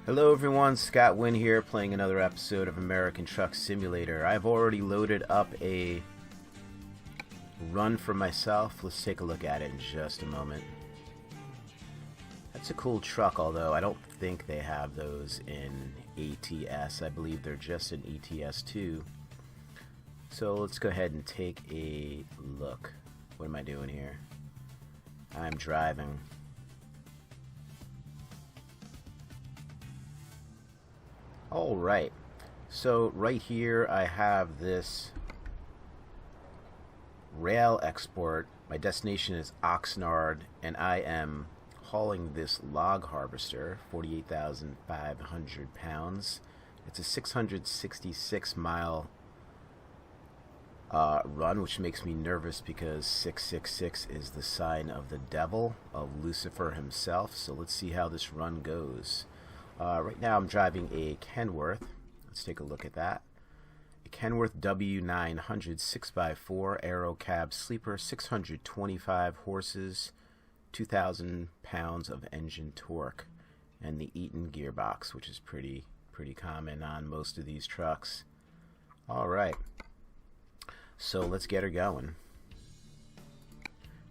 Hello everyone, Scott Wynn here playing another episode of American Truck Simulator. I've already loaded up a run for myself. Let's take a look at it in just a moment. That's a cool truck, although I don't think they have those in ATS. I believe they're just in ETS2. So let's go ahead and take a look. What am I doing here? I'm driving. Alright, so right here I have this rail export. My destination is Oxnard, and I am hauling this log harvester, 48,500 pounds. It's a 666 mile run, which makes me nervous because 666 is the sign of the devil, of Lucifer himself. So let's see how this run goes. Right now I'm driving a Kenworth. Let's take a look at that. A Kenworth W900 6x4 Aero Cab Sleeper, 625 horses, 2,000 pounds of engine torque, and the Eaton gearbox, which is pretty common on most of these trucks. Alright, so let's get her going.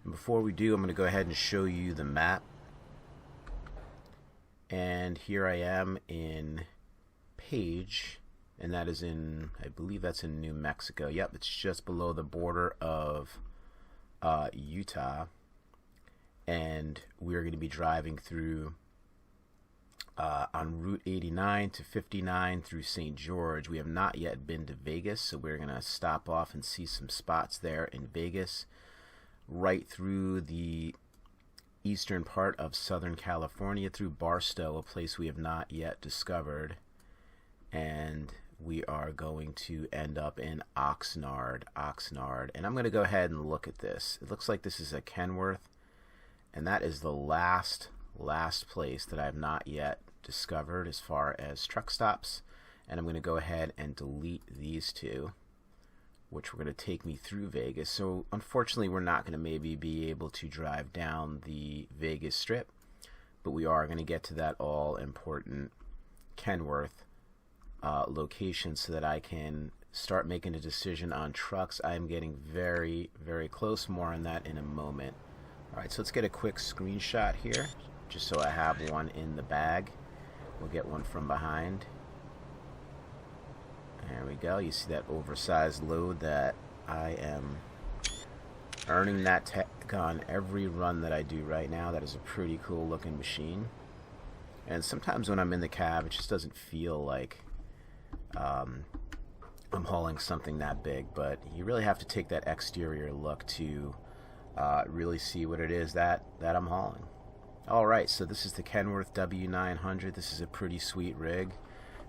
And before we do, I'm going to go ahead and show you the map. And here I am in Page, and that is in, I believe that's in New Mexico. Yep, it's just below the border of Utah. And we're going to be driving through on Route 89 to 59 through St. George. We have not yet been to Vegas, so we're going to stop off and see some spots there in Vegas. Right through the eastern part of Southern California through Barstow, a place we have not yet discovered, and we are going to end up in Oxnard. And I'm going to go ahead and look at this. It looks like this is a Kenworth, and that is the last place that I have not yet discovered as far as truck stops. And I'm going to go ahead and delete these two, which were going to take me through Vegas. So unfortunately we're not going to maybe be able to drive down the Vegas Strip, but we are going to get to that all important Kenworth location so that I can start making a decision on trucks. I'm getting very close. More on that in a moment. Alright, so let's get a quick screenshot here just so I have one in the bag. We'll get one from behind. There we go. You see that oversized load that I am earning that tag on every run that I do right now. That is a pretty cool looking machine. And sometimes when I'm in the cab, it just doesn't feel like I'm hauling something that big. But you really have to take that exterior look to really see what it is that I'm hauling. Alright, so this is the Kenworth W900. This is a pretty sweet rig.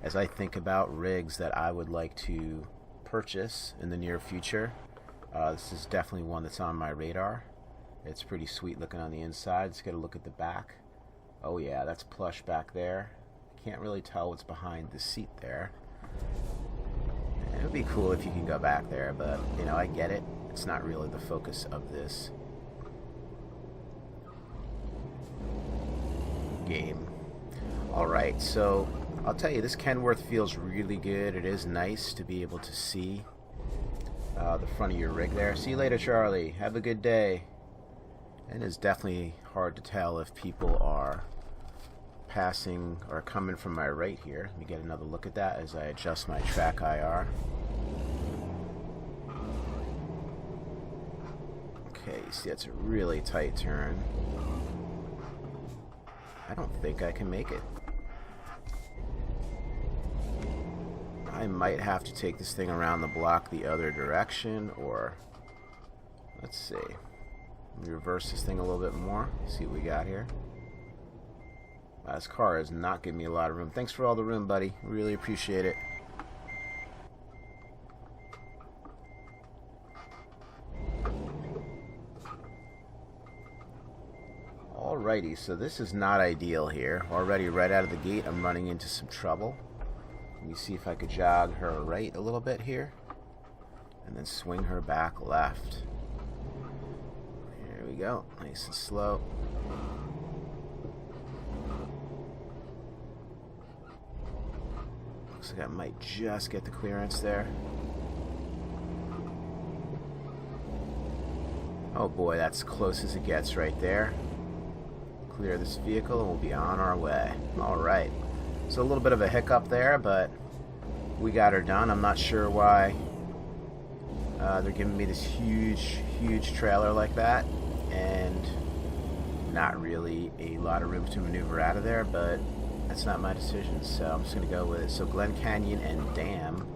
As I think about rigs that I would like to purchase in the near future, this is definitely one that's on my radar. It's pretty sweet looking on the inside. Let's get a look at the back. Oh yeah, that's plush back there. I can't really tell what's behind the seat there. It would be cool if you can go back there, but you know, I get it. It's not really the focus of this game. Alright, so I'll tell you, this Kenworth feels really good. It is nice to be able to see the front of your rig there. See you later, Charlie. Have a good day. And it's definitely hard to tell if people are passing or coming from my right here. Let me get another look at that as I adjust my track IR. Okay, you see that's a really tight turn. I don't think I can make it. I might have to take this thing around the block the other direction, or let's see. Let me reverse this thing a little bit more. See what we got here. Wow, this car is not giving me a lot of room. Thanks for all the room, buddy. Really appreciate it. Alrighty, so this is not ideal here. Already right out of the gate, I'm running into some trouble. Let me see if I could jog her right a little bit here, and then swing her back left. Here we go, nice and slow. Looks like I might just get the clearance there. Oh boy, that's close as it gets right there. Clear this vehicle and we'll be on our way. Alright. So a little bit of a hiccup there, but we got her done. I'm not sure why they're giving me this huge trailer like that, and not really a lot of room to maneuver out of there, but that's not my decision, so I'm just going to go with it. So Glen Canyon and Dam,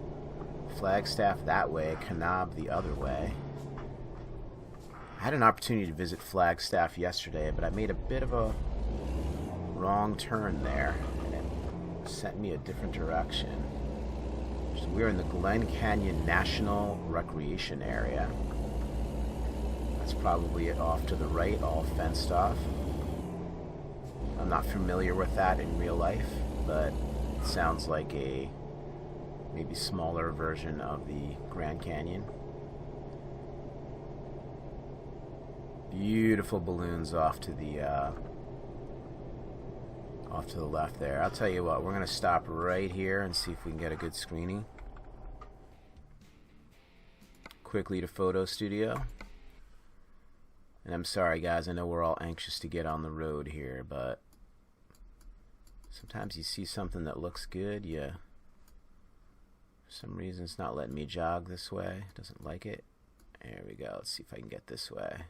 Flagstaff that way, Kanab the other way. I had an opportunity to visit Flagstaff yesterday, but I made a bit of a wrong turn there, and it sent me a different direction. So we're in the Glen Canyon National Recreation Area. That's probably it off to the right, all fenced off. I'm not familiar with that in real life, but it sounds like a maybe smaller version of the Grand Canyon. Beautiful balloons off to the left there. I'll tell you what, we're going to stop right here and see if we can get a good screening. Quickly to photo studio. And I'm sorry guys, I know we're all anxious to get on the road here, but sometimes you see something that looks good, for some reason it's not letting me jog this way. It doesn't like it. There we go. Let's see if I can get this way.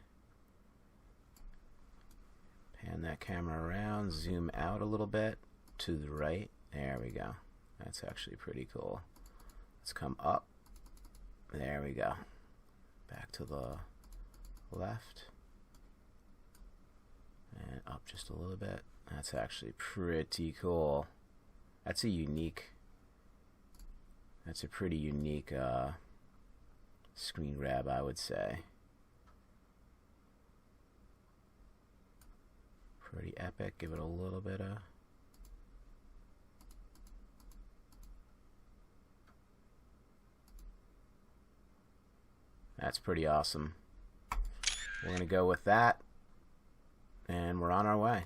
Pan that camera around, zoom out a little bit to the right. There we go. That's actually pretty cool. Let's come up. There we go. Back to the left. And up just a little bit. That's actually pretty cool. That's a pretty unique screen grab, I would say. Pretty epic. Give it a little bit of... That's pretty awesome. We're going to go with that, and we're on our way.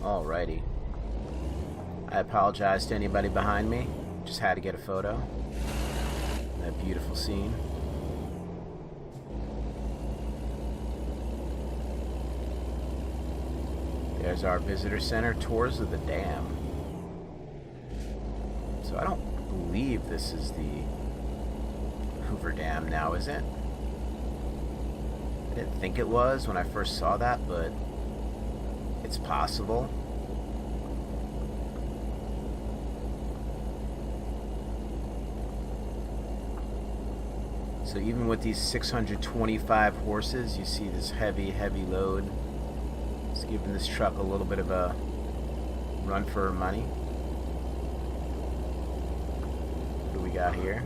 Alrighty. I apologize to anybody behind me. Just had to get a photo. That beautiful scene. There's our visitor center, tours of the dam. So I don't believe this is the Hoover Dam now, is it? I didn't think it was when I first saw that, but it's possible. So even with these 625 horses, you see this heavy load. It's giving this truck a little bit of a run for her money. What do we got here?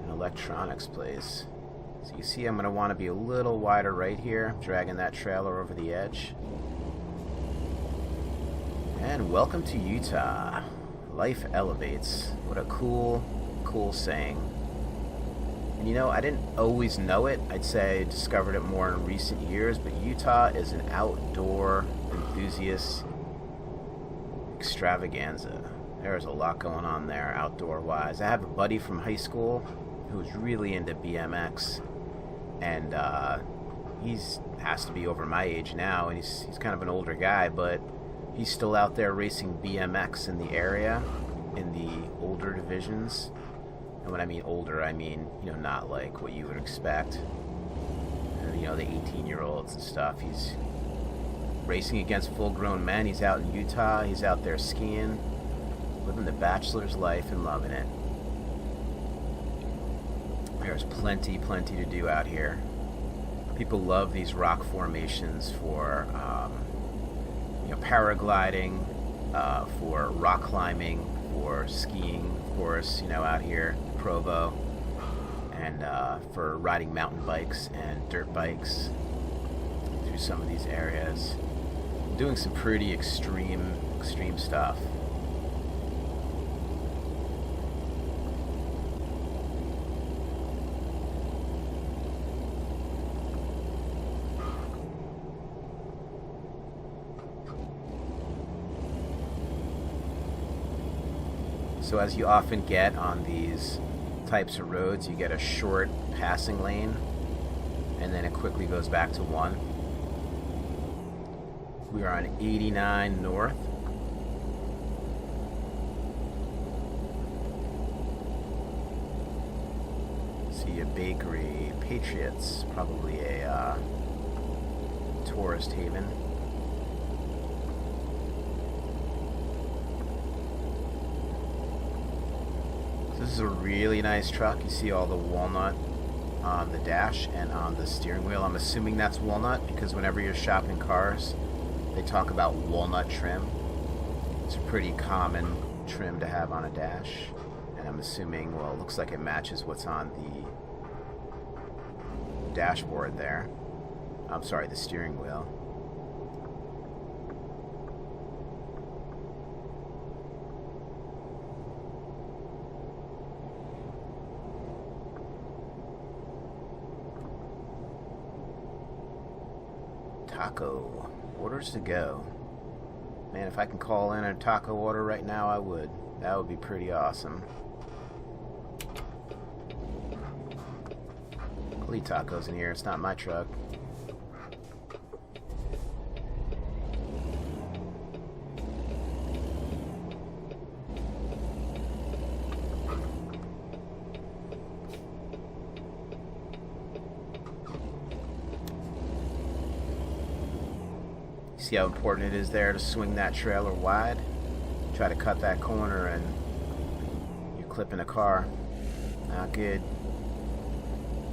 An electronics place. So you see I'm going to want to be a little wider right here, dragging that trailer over the edge. And welcome to Utah. Life elevates. What a cool saying. And you know, I didn't always know it. I'd say I discovered it more in recent years, but Utah is an outdoor enthusiast extravaganza. There's a lot going on there outdoor-wise. I have a buddy from high school who's really into BMX, and he's has to be over my age now, and he's kind of an older guy, but he's still out there racing BMX in the area, in the older divisions. And when I mean older, I mean, you know, not like what you would expect. You know, the 18-year-olds and stuff. He's racing against full-grown men. He's out in Utah. He's out there skiing, living the bachelor's life and loving it. There's plenty to do out here. People love these rock formations for, you know, paragliding, for rock climbing, for skiing, of course, you know, out here in Provo, and for riding mountain bikes and dirt bikes through some of these areas. Doing some pretty extreme stuff. So as you often get on these types of roads, you get a short passing lane and then it quickly goes back to one. We are on 89 North. See a bakery, Patriots, probably a tourist haven. This is a really nice truck. You see all the walnut on the dash and on the steering wheel. I'm assuming that's walnut because whenever you're shopping cars, they talk about walnut trim. It's a pretty common trim to have on a dash. And I'm assuming, well, it looks like it matches what's on the dashboard there. I'm sorry, the steering wheel. Taco. Orders to go. Man, if I can call in a taco order right now, I would. That would be pretty awesome. I'll eat tacos in here. It's not my truck. See how important it is there to swing that trailer wide? Try to cut that corner and you're clipping a car. Not good.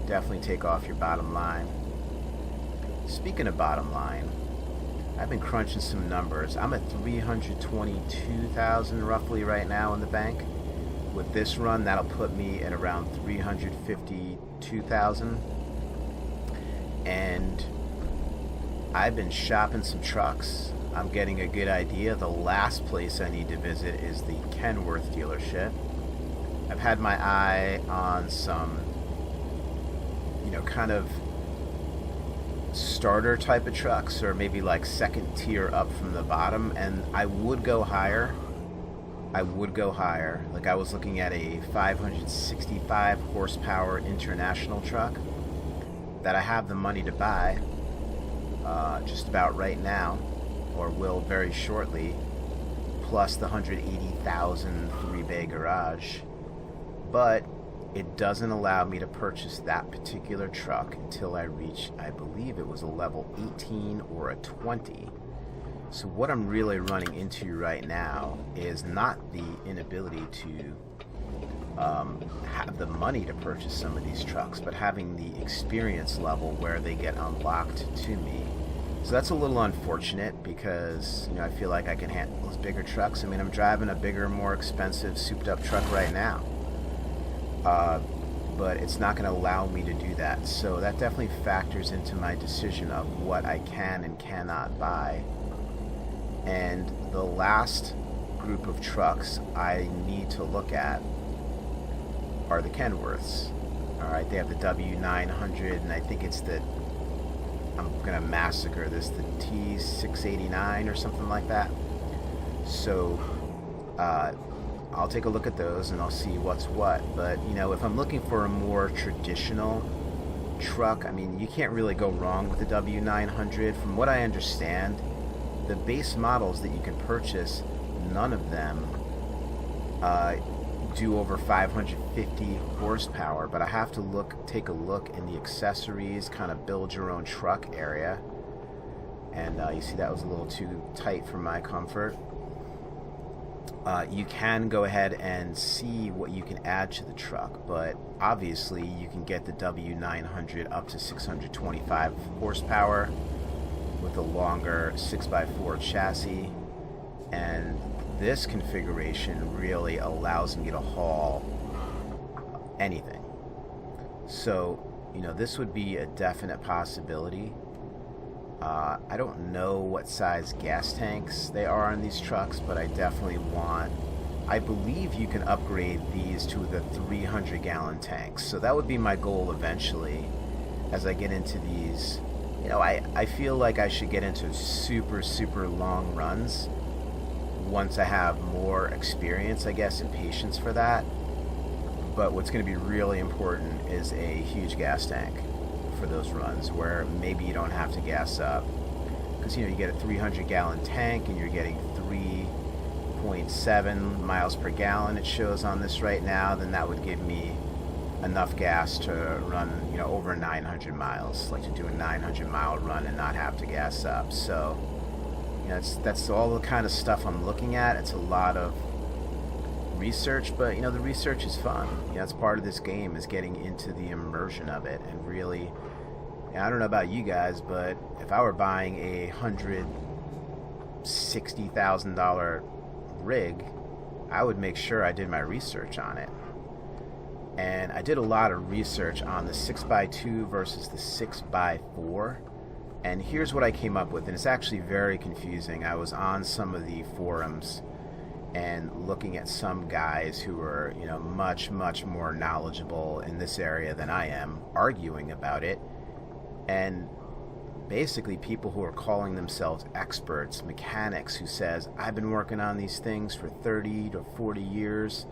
Definitely take off your bottom line. Speaking of bottom line, I've been crunching some numbers. I'm at 322,000 roughly right now in the bank. With this run, that'll put me at around 352,000. And I've been shopping some trucks. I'm getting a good idea. The last place I need to visit is the Kenworth dealership. I've had my eye on some, kind of starter type of trucks, or maybe like second tier up from the bottom, and I would go higher. Like I was looking at a 565 horsepower international truck that I have the money to buy. Just about right now, or will very shortly, plus the 180,000 three-bay garage. But it doesn't allow me to purchase that particular truck until I reach, I believe it was a level 18 or a 20. So what I'm really running into right now is not the inability to have the money to purchase some of these trucks, but having the experience level where they get unlocked to me. So that's a little unfortunate because, I feel like I can handle those bigger trucks. I mean, I'm driving a bigger, more expensive, souped-up truck right now. But it's not going to allow me to do that. So that definitely factors into my decision of what I can and cannot buy. And the last group of trucks I need to look at are the Kenworths. Alright, they have the W900, and I think it's the, I'm going to massacre this, the T689 or something like that. So, I'll take a look at those and I'll see what's what. But, if I'm looking for a more traditional truck, I mean, you can't really go wrong with the W900. From what I understand, the base models that you can purchase, none of them do over 550 horsepower, but I have to take a look in the accessories, kind of build your own truck area. And you see that was a little too tight for my comfort. You can go ahead and see what you can add to the truck, but obviously you can get the W900 up to 625 horsepower with a longer 6x4 chassis, and this configuration really allows me to haul anything. So, this would be a definite possibility. I don't know what size gas tanks they are on these trucks, but I definitely I believe you can upgrade these to the 300-gallon tanks. So that would be my goal eventually as I get into these. I feel like I should get into super, super long runs once I have more experience, I guess, and patience for that. But what's going to be really important is a huge gas tank for those runs where maybe you don't have to gas up. Because, you get a 300-gallon tank and you're getting 3.7 miles per gallon, it shows on this right now, then that would give me enough gas to run, over 900 miles, like to do a 900-mile run and not have to gas up. So, that's all the kind of stuff I'm looking at. It's a lot of research, but the research is fun. It's part of this game, is getting into the immersion of it. And really, I don't know about you guys, but if I were buying a $160,000 rig, I would make sure I did my research on it. And I did a lot of research on the 6x2 versus the 6x4. And here's what I came up with, and it's actually very confusing. I was on some of the forums and looking at some guys who are, much, much more knowledgeable in this area than I am, arguing about it. And basically people who are calling themselves experts, mechanics, who says, I've been working on these things for 30 to 40 years,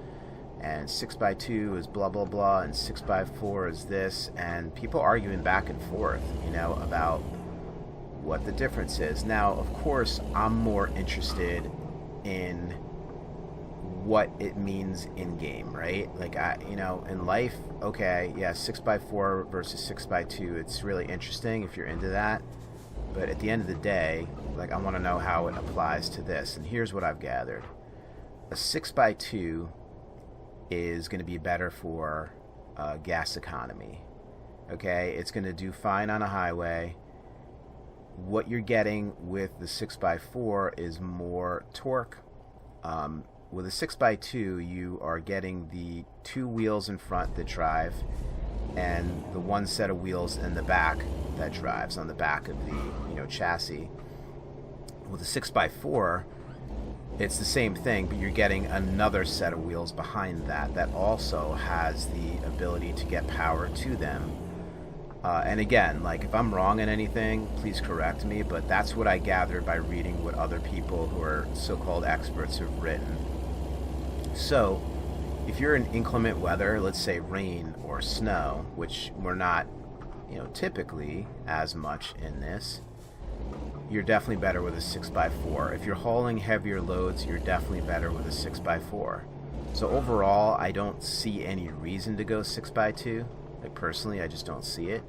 and 6x2 is blah, blah, blah, and 6x4 is this, and people arguing back and forth, about what the difference is. Now, of course, I'm more interested in what it means in game, right? Like, in life, okay, yeah, 6x4 versus 6x2, it's really interesting if you're into that. But at the end of the day, like, I want to know how it applies to this. And here's what I've gathered. A 6x2 is going to be better for gas economy. Okay, it's going to do fine on a highway. What you're getting with the 6x4 is more torque. With a 6x2, you are getting the two wheels in front that drive and the one set of wheels in the back that drives on the back of the chassis. With a 6x4, it's the same thing, but you're getting another set of wheels behind that also has the ability to get power to them. And again, like, if I'm wrong in anything, please correct me, but that's what I gathered by reading what other people who are so-called experts have written. So, if you're in inclement weather, let's say rain or snow, which we're not, typically as much in this, you're definitely better with a 6x4. If you're hauling heavier loads, you're definitely better with a 6x4. So overall, I don't see any reason to go 6x2. Like, personally, I just don't see it.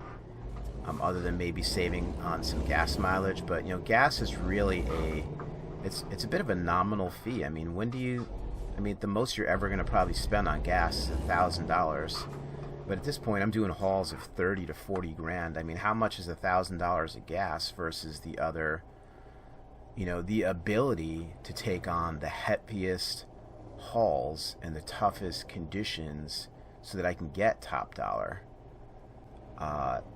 Other than maybe saving on some gas mileage. But, gas is really it's a bit of a nominal fee. I mean, the most you're ever going to probably spend on gas is $1,000. But at this point, I'm doing hauls of 30 to 40 grand. I mean, how much is $1,000 of gas versus the other, the ability to take on the heaviest hauls and the toughest conditions so that I can get top dollar.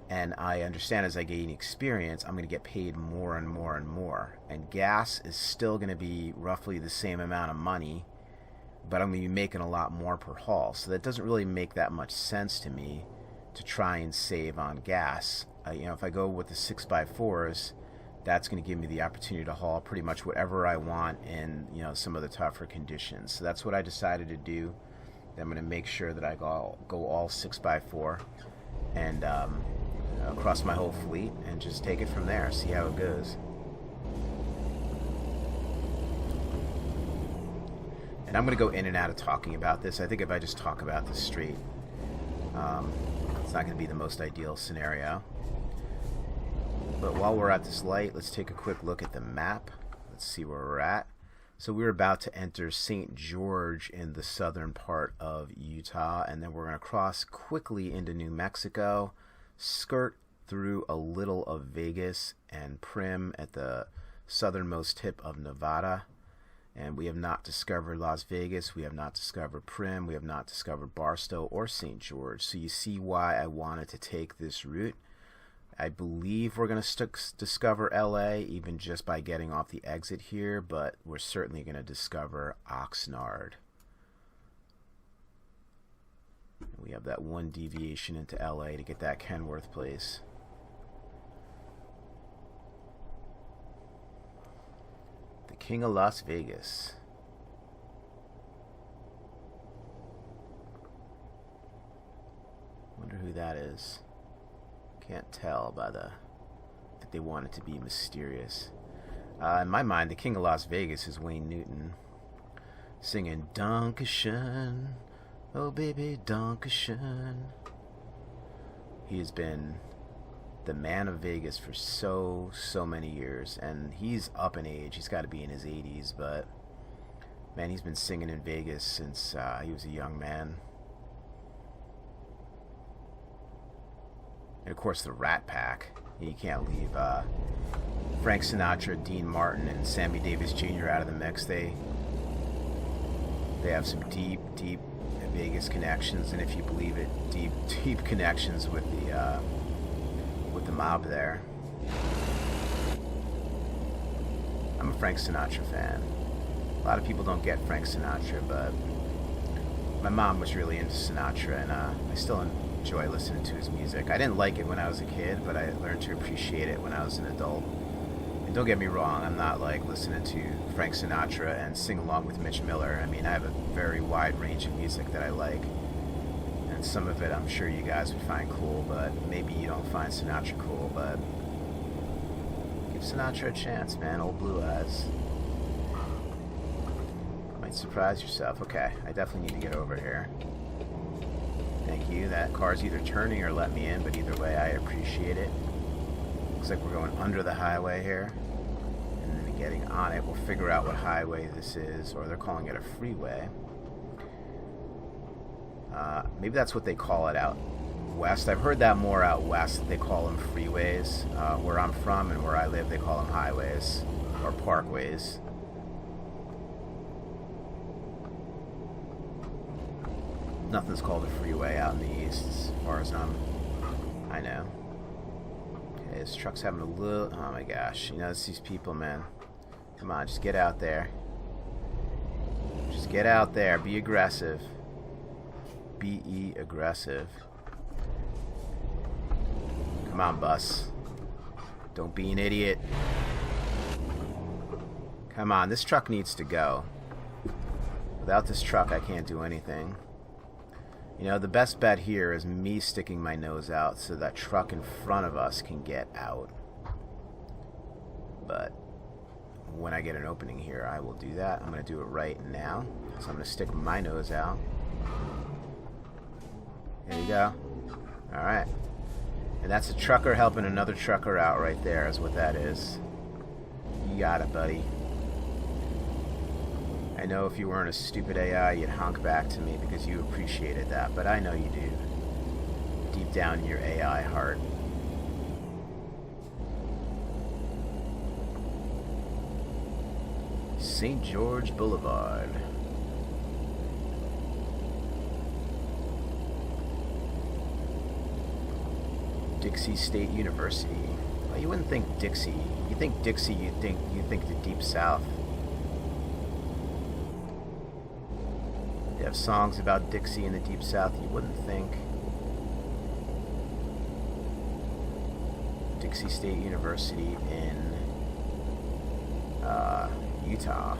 And I understand as I gain experience, I'm going to get paid more and more and more. And gas is still going to be roughly the same amount of money, but I'm going to be making a lot more per haul. So that doesn't really make that much sense to me to try and save on gas. If I go with the 6x4s, that's going to give me the opportunity to haul pretty much whatever I want in, some of the tougher conditions. So that's what I decided to do. I'm going to make sure that I go all 6x4 and across my whole fleet and just take it from there, see how it goes. And I'm going to go in and out of talking about this. I think if I just talk about this straight, it's not going to be the most ideal scenario. But while we're at this light, let's take a quick look at the map. Let's see where we're at. So we're about to enter St. George in the southern part of Utah, and then we're going to cross quickly into New Mexico, skirt through a little of Vegas and Primm at the southernmost tip of Nevada. And we have not discovered Las Vegas, we have not discovered Primm, we have not discovered Barstow or St. George. So you see why I wanted to take this route. I believe we're going to discover LA even just by getting off the exit here, but we're certainly going to discover Oxnard. We have that one deviation into LA to get that Kenworth place. The King of Las Vegas. Wonder who that is. Can't tell by the... I think they want it to be mysterious. In my mind, the King of Las Vegas is Wayne Newton. Singing Dankeschön, oh baby, Dankeschön. He has been the man of Vegas for so many years, and he's up in age. He's got to be in his 80s, but man, he's been singing in Vegas since he was a young man. And of course, the Rat Pack. You can't leave Frank Sinatra, Dean Martin, and Sammy Davis Jr. out of the mix. They have some deep Vegas connections, and if you believe it, deep connections with the mob there. I'm a Frank Sinatra fan. A lot of people don't get Frank Sinatra, but my mom was really into Sinatra, and I still enjoy listening to his music. I didn't like it when I was a kid, but I learned to appreciate it when I was an adult. And don't get me wrong, I'm not like listening to Frank Sinatra and sing along with Mitch Miller. I mean, I have a very wide range of music that I like, and some of it I'm sure you guys would find cool, but maybe you don't find Sinatra cool. But give Sinatra a chance, man. Old Blue Eyes might surprise yourself. Okay, I definitely need to get over here. Thank you. That car's either turning or let me in, but either way, I appreciate it. Looks like we're going under the highway here, and then getting on it. We'll figure out what highway this is, or they're calling it a freeway. Maybe that's what they call it out west. I've heard that more out west. They call them freeways. Where I'm from and where I live, they call them highways or parkways. Nothing's called a freeway out in the east, as far as I know. Okay, this truck's having a little... Oh my gosh, you know, it's these people, man. Come on, just get out there. Just get out there. Be aggressive. Be aggressive. Come on, bus. Don't be an idiot. Come on, this truck needs to go. Without this truck, I can't do anything. You know, the best bet here is me sticking my nose out so that truck in front of us can get out. But when I get an opening here, I will do that. I'm going to do it right now. So I'm going to stick my nose out. There you go. Alright. And that's a trucker helping another trucker out right there is what that is. You got it, buddy. I know if you weren't a stupid AI, you'd honk back to me because you appreciated that, but I know you do. Deep down in your AI heart. St. George Boulevard. Dixie State University. Well, you wouldn't think Dixie. You think Dixie, you think the Deep South. They have songs about Dixie in the Deep South. You wouldn't think. Dixie State University in Utah.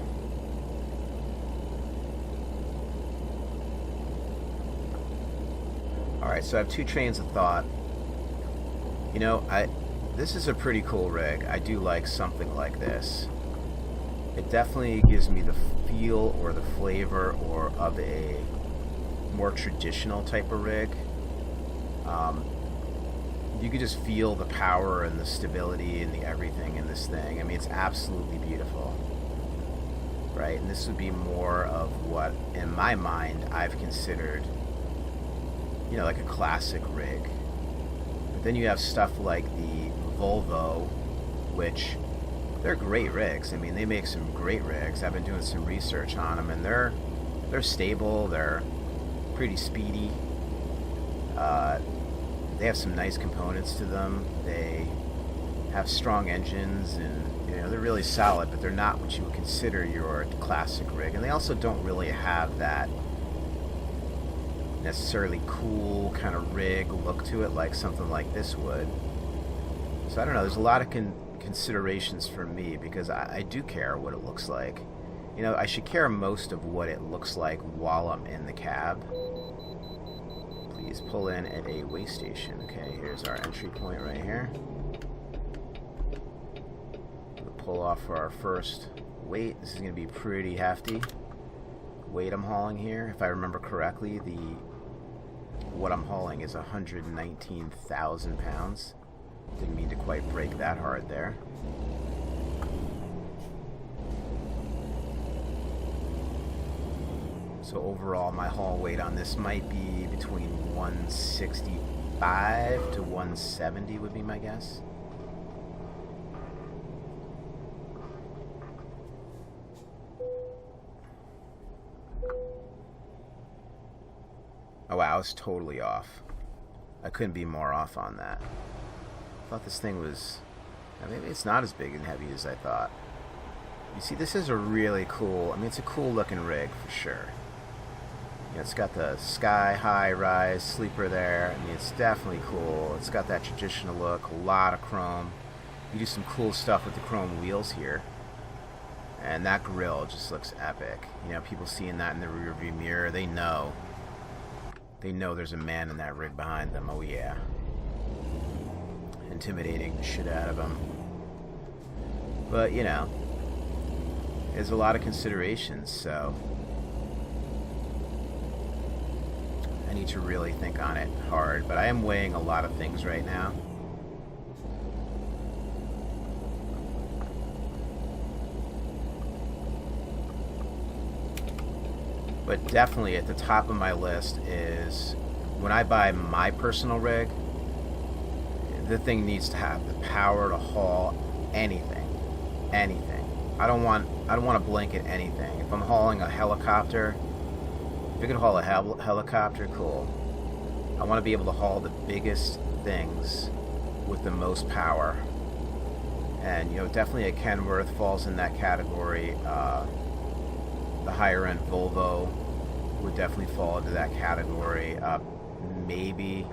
Alright, so I have two trains of thought. You know, this is a pretty cool rig. I do like something like this. It definitely gives me the feel or the flavor or of a more traditional type of rig. You could just feel the power and the stability and the everything in this thing. I mean, it's absolutely beautiful. Right? And this would be more of what, in my mind, I've considered, you know, like a classic rig. But then you have stuff like the Volvo, which they're great rigs. I mean, they make some great rigs. I've been doing some research on them, and they're stable. They're pretty speedy. They have some nice components to them. They have strong engines, and you know, they're really solid. But they're not what you would consider your classic rig. And they also don't really have that necessarily cool kind of rig look to it like something like this would. So I don't know. There's a lot of considerations for me, because I do care what it looks like. You know, I should care most of what it looks like while I'm in the cab. Please pull in at a way station. Okay, here's our entry point right here. We'll pull off for our first weight. This is going to be pretty hefty weight I'm hauling here. If I remember correctly, what I'm hauling is 119,000 pounds. Didn't mean to quite break that hard there. So overall, my haul weight on this might be between 165 to 170 would be my guess. Oh wow, I was totally off. I couldn't be more off on that. I thought this thing was... maybe it's not as big and heavy as I thought. You see, this is a really cool... I mean, it's a cool looking rig for sure. You know, it's got the sky high rise sleeper there. I mean, it's definitely cool. It's got that traditional look, a lot of chrome. You do some cool stuff with the chrome wheels here. And that grille just looks epic. You know, people seeing that in the rear view mirror, they know. They know there's a man in that rig behind them. Oh yeah. Intimidating the shit out of them. But, you know, there's a lot of considerations, so I need to really think on it hard. But I am weighing a lot of things right now. But definitely at the top of my list is, when I buy my personal rig, the thing needs to have the power to haul anything. Anything. I don't want to blanket anything. If I'm hauling a helicopter, if it can haul a helicopter, cool. I want to be able to haul the biggest things with the most power. And, you know, definitely a Kenworth falls in that category. The higher end Volvo would definitely fall into that category. Maybe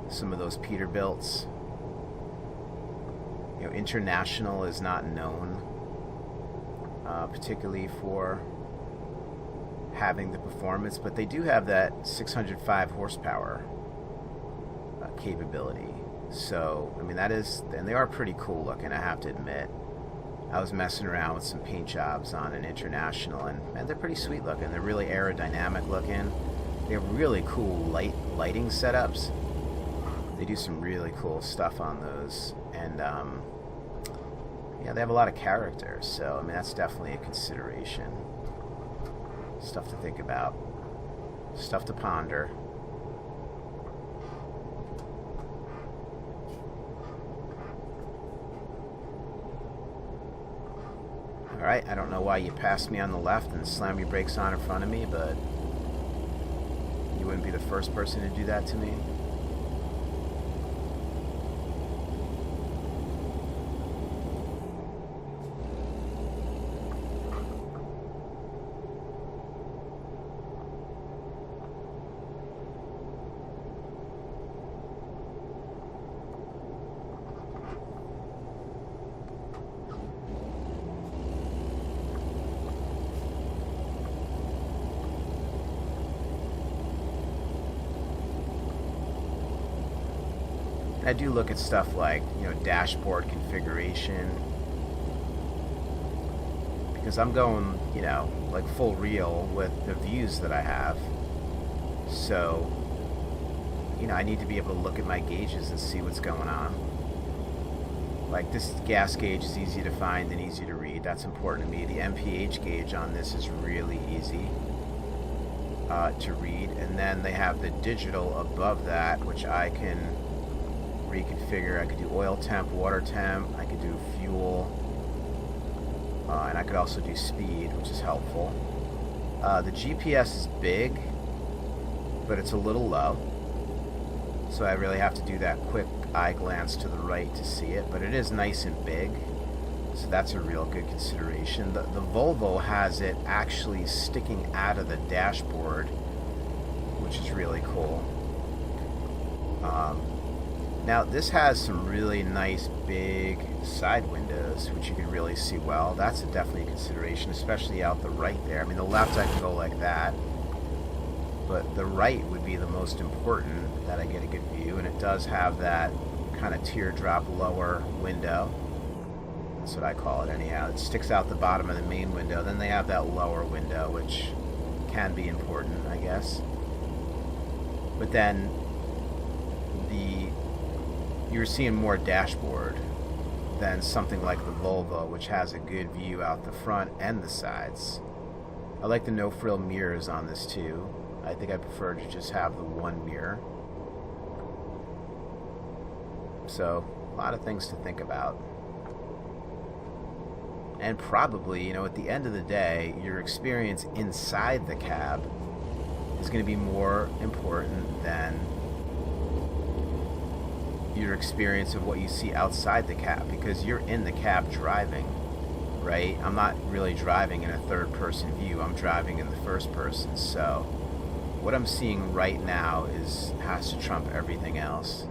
some of those Peterbilts. You know, International is not known particularly for having the performance, but they do have that 605 horsepower capability. So, I mean, that is, and they are pretty cool looking, I have to admit. I was messing around with some paint jobs on an International, and they're pretty sweet looking. They're really aerodynamic looking. They have really cool lighting setups. They do some really cool stuff on those, and yeah, they have a lot of character. So, I mean, that's definitely a consideration. Stuff to think about. Stuff to ponder. Alright, I don't know why you passed me on the left and slammed your brakes on in front of me, but you wouldn't be the first person to do that to me. I do look at stuff like, you know, dashboard configuration, because I'm going, you know, like full reel with the views that I have. So, you know, I need to be able to look at my gauges and see what's going on. Like, this gas gauge is easy to find and easy to read. That's important to me. The MPH gauge on this is really easy to read. And then they have the digital above that, which I can reconfigure. I could do oil temp, water temp, I could do fuel, and I could also do speed, which is helpful. The GPS is big, but it's a little low, so I really have to do that quick eye glance to the right to see it, but it is nice and big, so that's a real good consideration. The Volvo has it actually sticking out of the dashboard, which is really cool. Now this has some really nice big side windows, which you can really see well. That's definitely a consideration, especially out the right there. I mean, the left I can go like that, but the right would be the most important, that I get a good view. And it does have that kind of teardrop lower window. That's what I call it anyhow. It sticks out the bottom of the main window. Then they have that lower window, which can be important, I guess. But then you're seeing more dashboard than something like the Volvo, which has a good view out the front and the sides. I like the no-frill mirrors on this too. I think I prefer to just have the one mirror. So, a lot of things to think about. And probably, you know, at the end of the day, your experience inside the cab is going to be more important than your experience of what you see outside the cab, because you're in the cab driving, right? I'm not really driving in a third person view. I'm driving in the first person. So what I'm seeing right now has to trump everything else.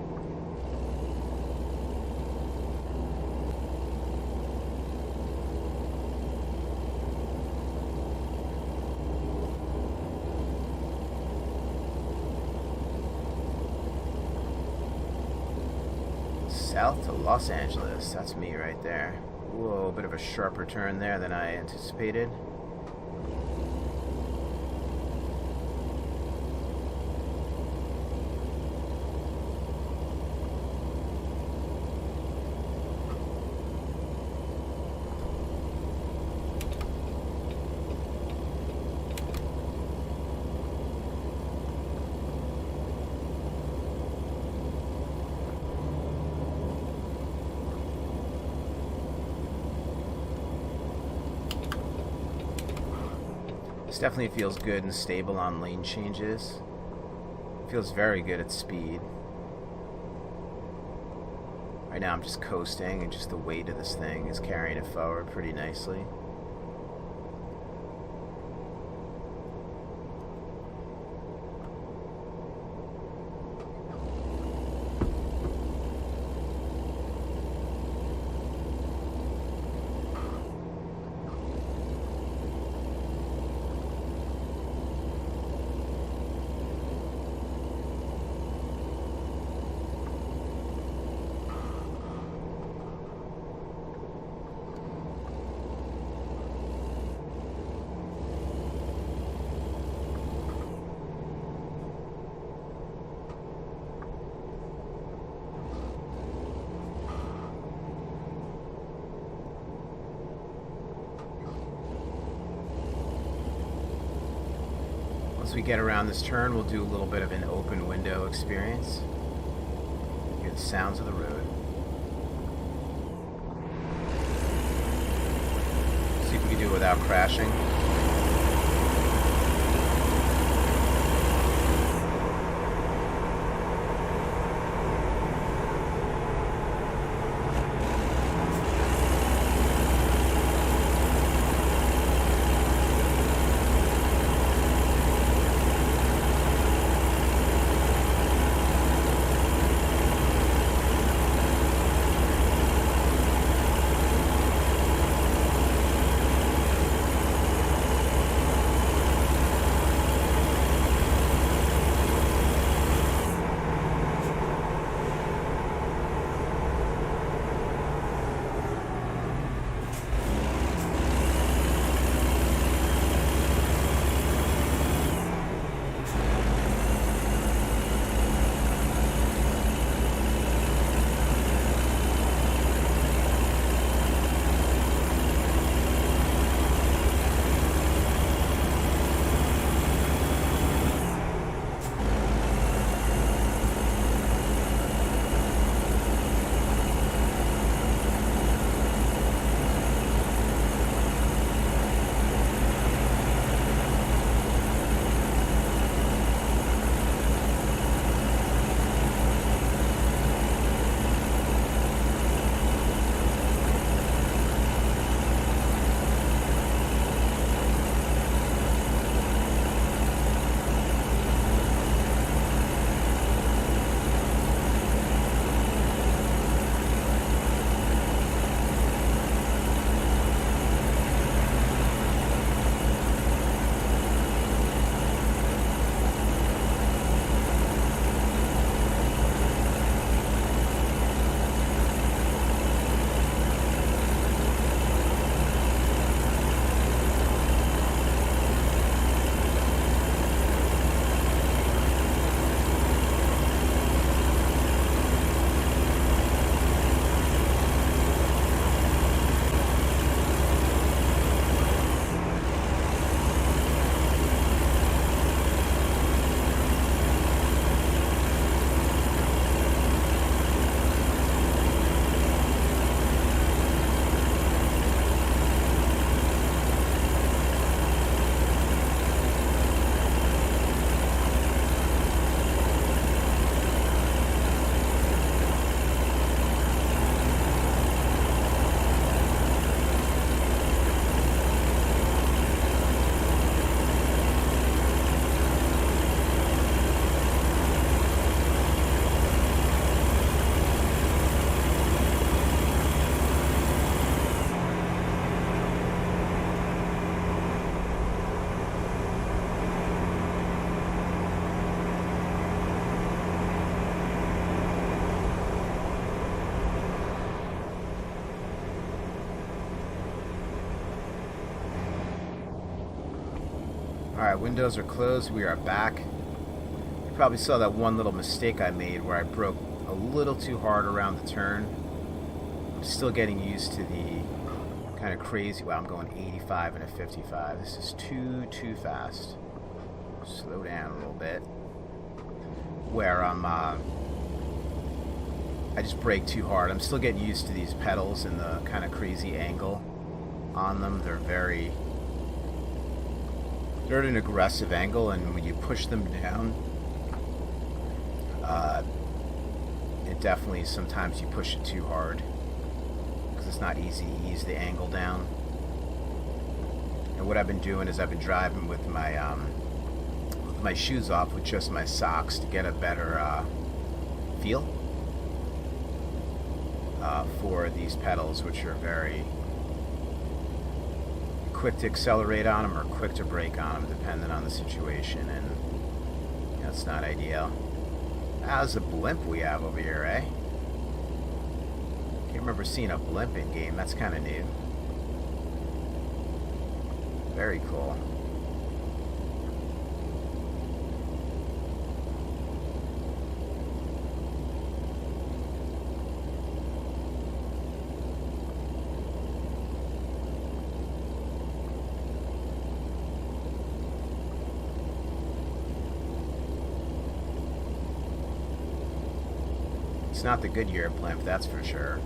South to Los Angeles. That's me right there. Whoa, a bit of a sharper turn there than I anticipated. This definitely feels good and stable on lane changes. Feels very good at speed. Right now I'm just coasting, and just the weight of this thing is carrying it forward pretty nicely. Once we get around this turn, we'll do a little bit of an open window experience. Hear the sounds of the road. See if we can do it without crashing. Alright, windows are closed. We are back. You probably saw that one little mistake I made where I broke a little too hard around the turn. I'm still getting used to the kind of crazy... Well, I'm going 85 and a 55. This is too fast. Slow down a little bit. Where I just brake too hard. I'm still getting used to these pedals and the kind of crazy angle on them. They're at an aggressive angle, and when you push them down, it definitely, sometimes you push it too hard because it's not easy to ease the angle down. And what I've been doing is I've been driving with my shoes off with just my socks to get a better feel for these pedals, which are very quick to accelerate on them or quick to brake on them, depending on the situation, and that's not ideal. How's a blimp we have over here, eh? Can't remember seeing a blimp in game. That's kind of new. Very cool. It's not the Goodyear blimp, that's for sure.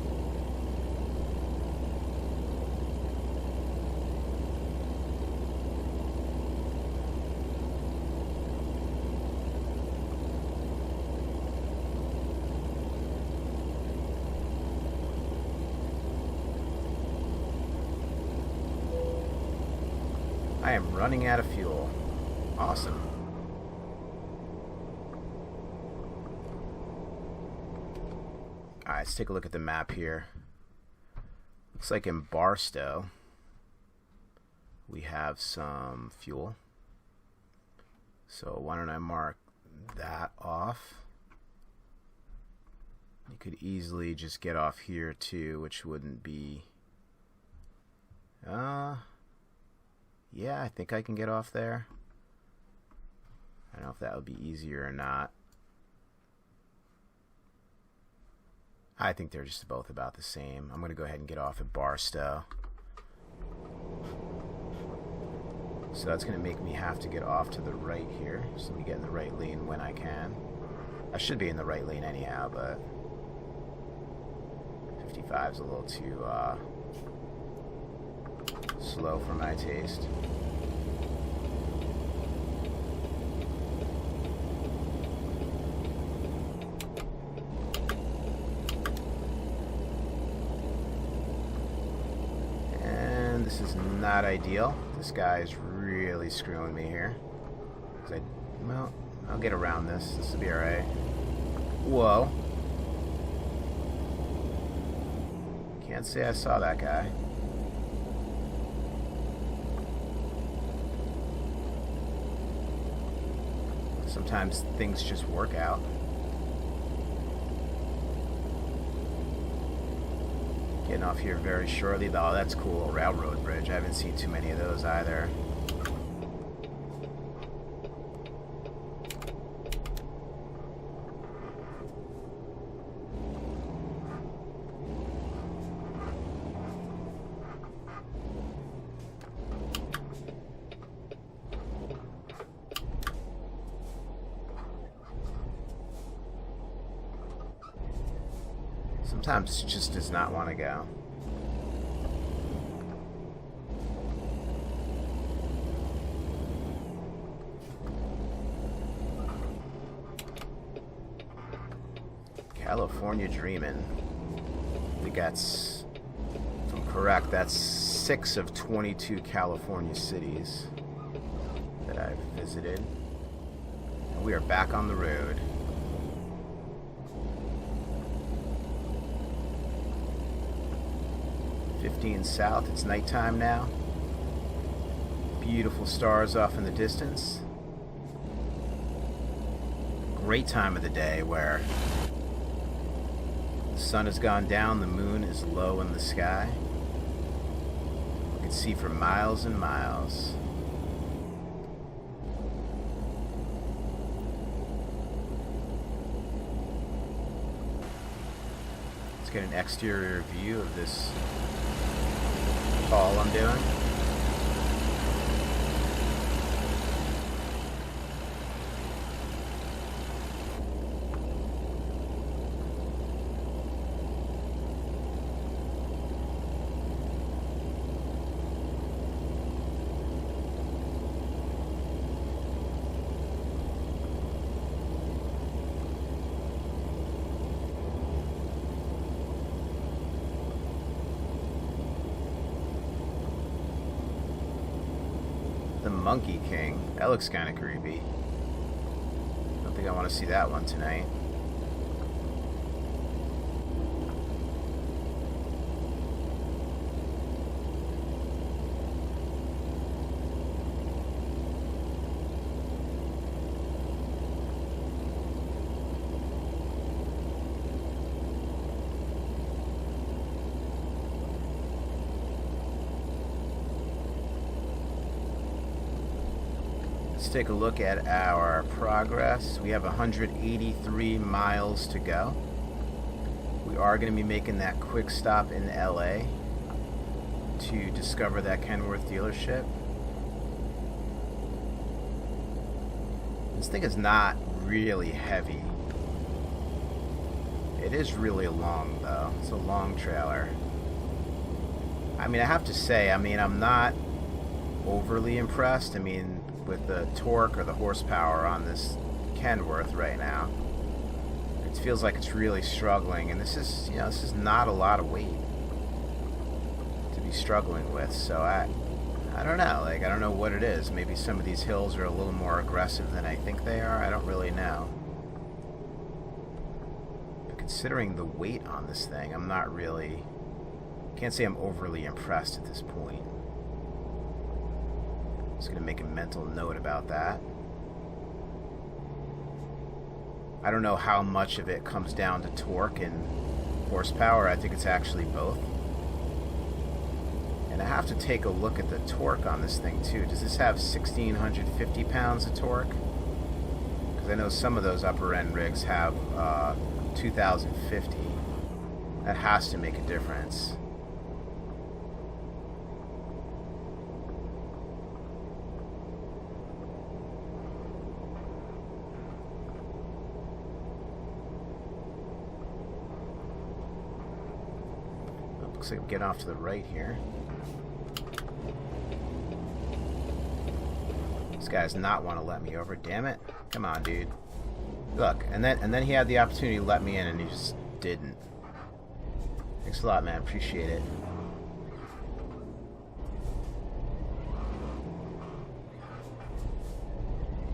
I am running out of fuel. Awesome. Alright, let's take a look at the map here. Looks like in Barstow we have some fuel. So why don't I mark that off? You could easily just get off here too, which wouldn't be... yeah, I think I can get off there. I don't know if that would be easier or not. I think they're just both about the same. I'm going to go ahead and get off at Barstow. So that's going to make me have to get off to the right here. So let me get in the right lane when I can. I should be in the right lane anyhow, but 55 is a little too slow for my taste. This is not ideal. This guy is really screwing me here. Well, I'll get around this. This will be alright. Whoa. Can't say I saw that guy. Sometimes things just work out. Getting off here very shortly. Oh, that's cool. A railroad bridge. I haven't seen too many of those either. Sometimes it just does not want to go. California Dreamin'. I think that's, if I'm correct, that's 6 of 22 California cities that I've visited. And we are back on the road. South. It's nighttime now. Beautiful stars off in the distance. Great time of the day where the sun has gone down, the moon is low in the sky. You can see for miles and miles. get an exterior view of this haul I'm doing. The Monkey King. That looks kind of creepy. I don't think I want to see that one tonight. Let's take a look at our progress. We have 183 miles to go. We are going to be making that quick stop in LA to discover that Kenworth dealership. This thing is not really heavy. It is really long though. It's a long trailer. I mean, I have to say, I'm not overly impressed. With the torque or the horsepower on this Kenworth right now, it feels like it's really struggling, and this is not a lot of weight to be struggling with. So I don't know, I don't know what it is. Maybe some of these hills are a little more aggressive than I think they are. I don't really know. But considering the weight on this thing, can't say I'm overly impressed at this point. Just going to make a mental note about that. I don't know how much of it comes down to torque and horsepower. I think it's actually both. And I have to take a look at the torque on this thing too. Does this have 1,650 pounds of torque? Because I know some of those upper end rigs have 2,050. That has to make a difference. Looks like I'm getting off to the right here. This guy's not want to let me over. Damn it! Come on, dude. Look, and then he had the opportunity to let me in, and he just didn't. Thanks a lot, man. Appreciate it.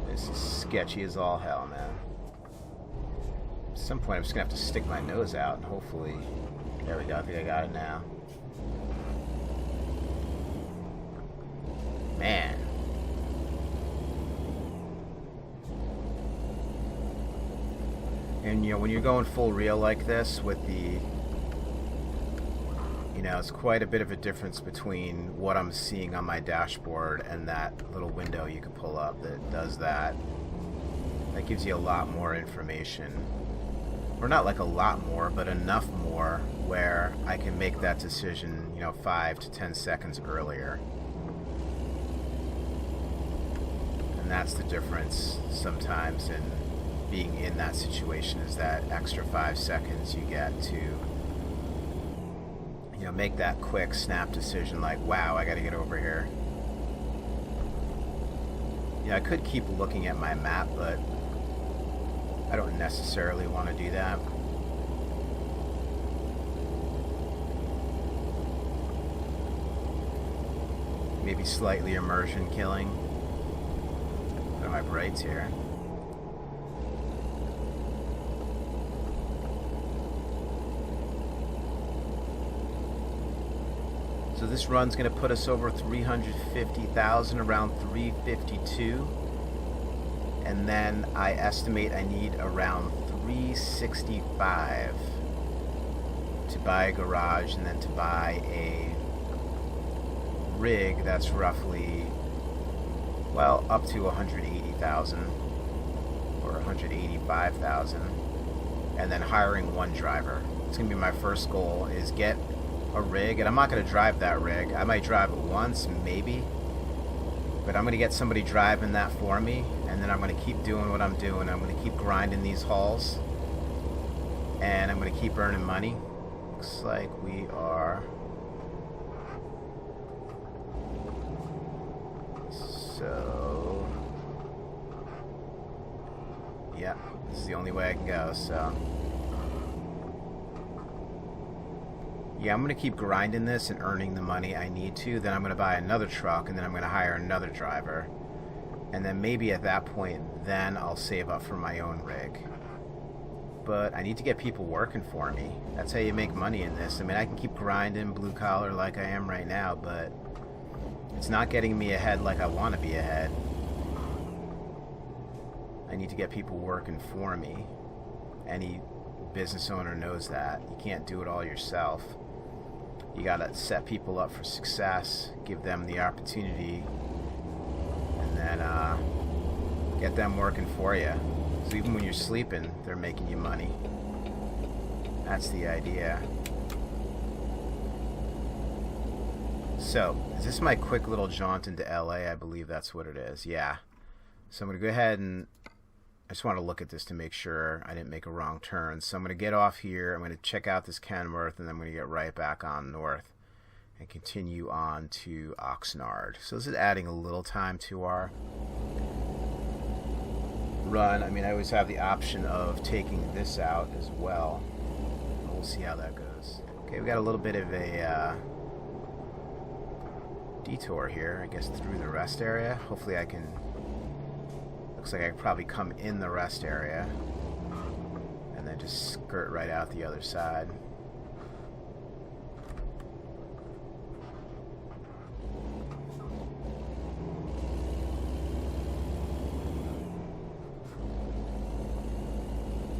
This is sketchy as all hell, man. At some point, I'm just gonna have to stick my nose out, and hopefully. There we go, I think I got it now. Man. And when you're going full reel like this with the, it's quite a bit of a difference between what I'm seeing on my dashboard and that little window you can pull up that does that. That gives you a lot more information. Or not like a lot more, but enough more where I can make that decision, 5 to 10 seconds earlier. And that's the difference sometimes in being in that situation, is that extra 5 seconds you get to, make that quick snap decision like, wow, I gotta get over here. I could keep looking at my map, but I don't necessarily want to do that. Maybe slightly immersion killing. What are my brights here? So this run's going to put us over 350,000, around 352. And then I estimate I need around 365 to buy a garage, and then to buy a rig that's roughly, well, up to 180,000 or 185,000, and then hiring one driver. It's gonna be my first goal, is get a rig, and I'm not gonna drive that rig. I might drive it once, maybe, but I'm gonna get somebody driving that for me, and then I'm gonna keep doing what I'm doing. I'm gonna keep grinding these hauls, and I'm gonna keep earning money. Looks like we are. So, yeah, this is the only way I can go, so. Yeah, I'm going to keep grinding this and earning the money I need to. Then I'm going to buy another truck, and then I'm going to hire another driver. And then maybe at that point, then I'll save up for my own rig. But I need to get people working for me. That's how you make money in this. I mean, I can keep grinding blue collar like I am right now, but it's not getting me ahead like I want to be ahead. I need to get people working for me. Any business owner knows that. You can't do it all yourself. You gotta set people up for success, give them the opportunity, and then get them working for you. So even when you're sleeping, they're making you money. That's the idea. So, is this my quick little jaunt into LA? I believe that's what it is. Yeah. So I'm going to go ahead and I just want to look at this to make sure I didn't make a wrong turn. So I'm going to get off here. I'm going to check out this Kenworth, and then I'm going to get right back on north and continue on to Oxnard. So this is adding a little time to our run. I mean, I always have the option of taking this out as well. We'll see how that goes. Okay, we got a little bit of a detour here, I guess, through the rest area. Hopefully I can. Looks like I could probably come in the rest area and then just skirt right out the other side.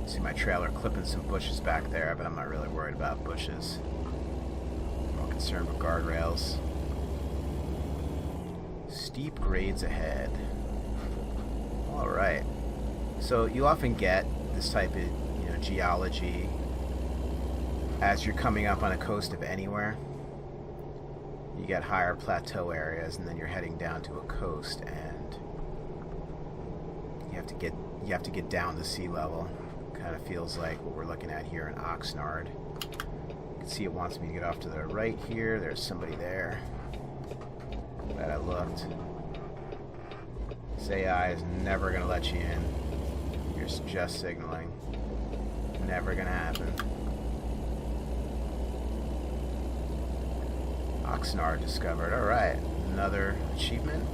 See my trailer clipping some bushes back there, but I'm not really worried about bushes. I'm more concerned with guardrails. Steep grades ahead. Alright, so you often get this type of geology as you're coming up on a coast of anywhere. You get higher plateau areas, and then you're heading down to a coast, and you have to get down to sea level. Kind of feels like what we're looking at here in Oxnard. You can see it wants me to get off to the right here. There's somebody there. Glad I looked. This AI is never going to let you in. You're just signaling. Never going to happen. Oxnard discovered. Alright, another achievement.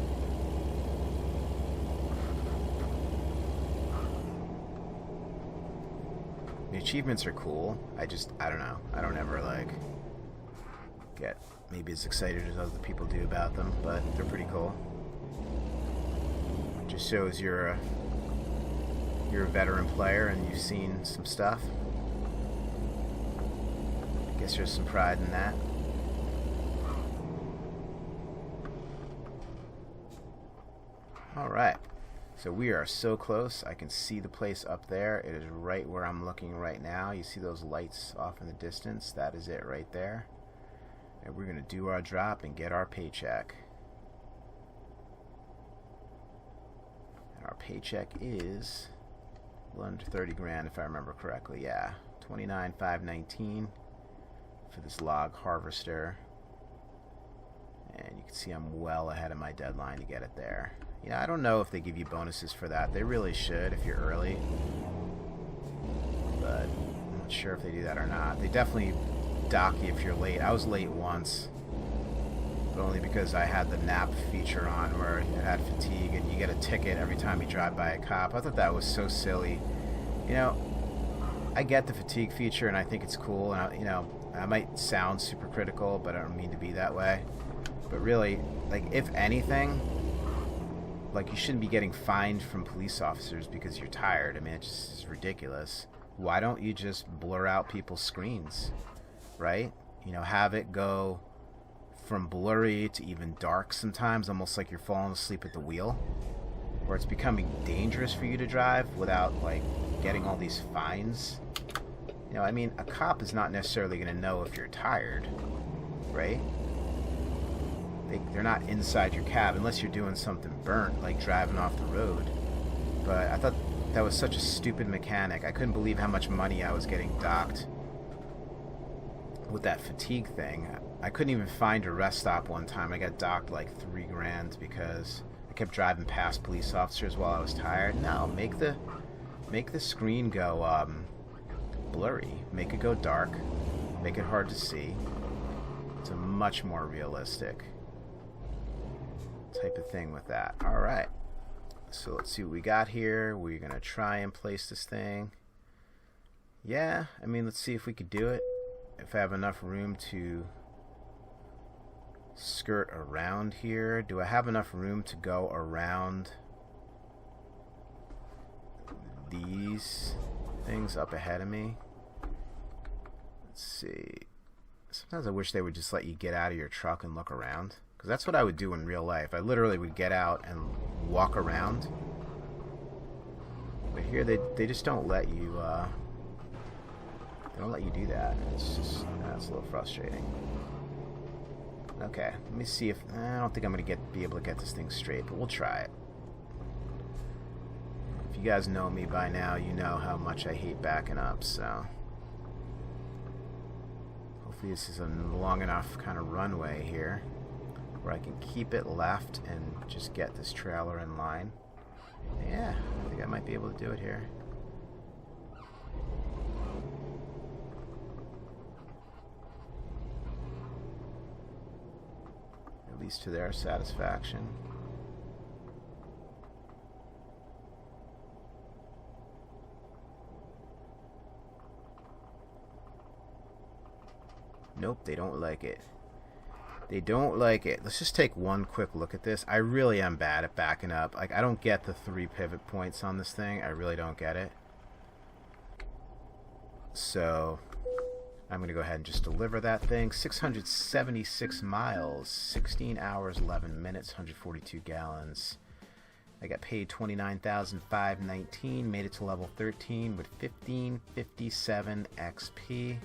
The achievements are cool. I don't know. I don't ever get maybe as excited as other people do about them, but they're pretty cool. Just shows you're a veteran player and you've seen some stuff. I guess there's some pride in that. Alright, so we are so close. I can see the place up there. It is right where I'm looking right now. You see those lights off in the distance? That is it right there. And we're going to do our drop and get our paycheck. Our paycheck is a little under 30 grand if I remember correctly. Yeah, 29,519 for this log harvester. And you can see I'm well ahead of my deadline to get it there. I don't know if they give you bonuses for that. They really should if you're early. But I'm not sure if they do that or not. They definitely dock you if you're late. I was late once, but only because I had the nap feature on where it had fatigue and you get a ticket every time you drive by a cop. I thought that was so silly. I get the fatigue feature and I think it's cool, and I might sound super critical, but I don't mean to be that way. But really, if anything, you shouldn't be getting fined from police officers because you're tired. I mean, it's ridiculous. Why don't you just blur out people's screens, right? Have it go from blurry to even dark sometimes, almost like you're falling asleep at the wheel, where it's becoming dangerous for you to drive without getting all these fines. You know, I mean, a cop is not necessarily going to know if you're tired, right? They're not inside your cab unless you're doing something burnt, like driving off the road. But I thought that was such a stupid mechanic. I couldn't believe how much money I was getting docked with that fatigue thing. I couldn't even find a rest stop one time. I got docked like $3 grand because I kept driving past police officers while I was tired. No, make the screen go blurry. Make it go dark. Make it hard to see. It's a much more realistic type of thing with that. Alright. So let's see what we got here. We're going to try and place this thing. Yeah, I mean, let's see if we could do it. If I have enough room to skirt around here. Do I have enough room to go around these things up ahead of me? Let's see. Sometimes I wish they would just let you get out of your truck and look around. Because that's what I would do in real life. I literally would get out and walk around. But here they just don't let you they don't let you do that. It's just that's a little frustrating. Okay, let me see if I don't think I'm gonna be able to get this thing straight, but we'll try it. If you guys know me by now, you know how much I hate backing up, so hopefully this is a long enough kind of runway here where I can keep it left and just get this trailer in line. Yeah, I think I might be able to do it here. At least to their satisfaction. Nope, they don't like it. They don't like it. Let's just take one quick look at this. I really am bad at backing up. Like, I don't get the 3 pivot points on this thing. I really don't get it. So I'm going to go ahead and just deliver that thing. 676 miles, 16 hours, 11 minutes, 142 gallons. I got paid $29,519, made it to level 13 with 1557 XP.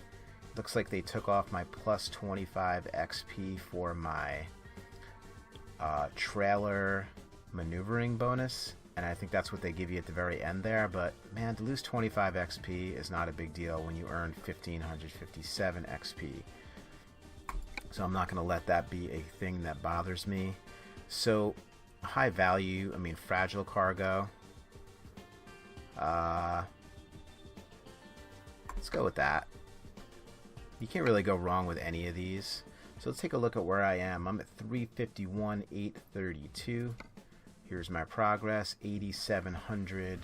Looks like they took off my plus 25 XP for my trailer maneuvering bonus, and I think that's what they give you at the very end there. But man, to lose 25 XP is not a big deal when you earn 1557 XP. So I'm not going to let that be a thing that bothers me. So high value, I mean fragile cargo. Let's go with that. You can't really go wrong with any of these. So let's take a look at where I am. I'm at 351,832. Here's my progress. 8,700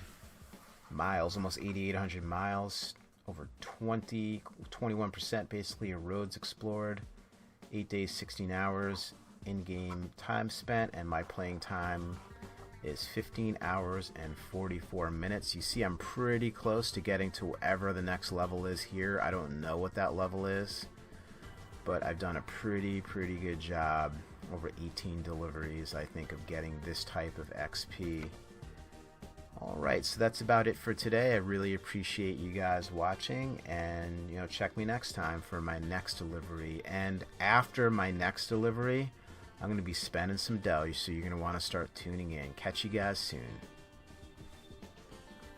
miles, almost 8,800 miles. Over 21% basically of roads explored. 8 days, 16 hours in-game time spent, and my playing time is 15 hours and 44 minutes. You see I'm pretty close to getting to whatever the next level is here. I don't know what that level is, but I've done a pretty good job over 18 deliveries, I think, of getting this type of XP. Alright, so that's about it for today. I really appreciate you guys watching, and check me next time for my next delivery. And after my next delivery, I'm going to be spending some dough, so you're going to want to start tuning in. Catch you guys soon.